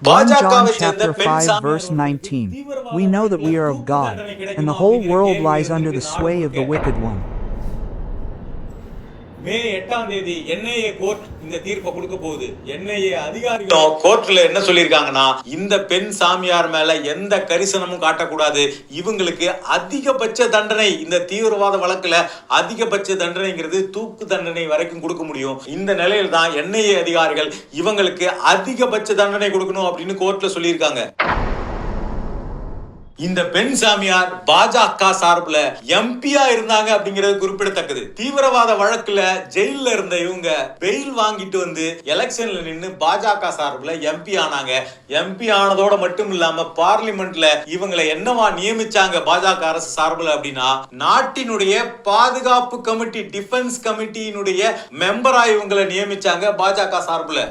1 John chapter 5 verse 19. We know that we are of God, and the whole world lies under the sway of the wicked one. மே 8ஆம் தேதி NIA court இந்த தீர்ப்பை கொடுக்க போகுது. NIA அதிகாரிகள் கோர்ட்ல என்ன சொல்லிருக்காங்கன்னா, இந்த பெண் சாமியார் மேல எந்த கரிசனமும் காட்டக்கூடாது, இவங்களுக்கு அதிகபட்ச தண்டனை, இந்த தீவிரவாத வழக்குல அதிகபட்ச தண்டனைங்கிறது தூக்கு தண்டனை வரைக்கும் கொடுக்க முடியும். இந்த நிலையில் தான் என்ஐஏ அதிகாரிகள் இவங்களுக்கு அதிகபட்ச தண்டனை கொடுக்கணும் அப்படின்னு கோர்ட்ல சொல்லியிருக்காங்க. இந்த பெண் சாமியார் பாஜக சார்பில் எம்பியா இருந்தாங்க அப்படிங்கிறது குறிப்பிடத்தக்கது. தீவிரவாத வழக்குல ஜெயில இருந்த இவங்க பெயில் வாங்கிட்டு வந்து எலெக்ஷன்ல நின்று பாஜக சார்பில் எம்பி ஆனாங்க. எம்பி ஆனதோட மட்டும் இல்லாம பார்லிமெண்ட்ல இவங்களை என்னவா நியமிச்சாங்க பாஜக அரசு சார்பில் அப்படின்னா, நாட்டினுடைய பாதுகாப்பு கமிட்டி, டிஃபென்ஸ் கமிட்டியினுடைய மெம்பரா இவங்களை நியமிச்சாங்க பாஜக சார்பில்.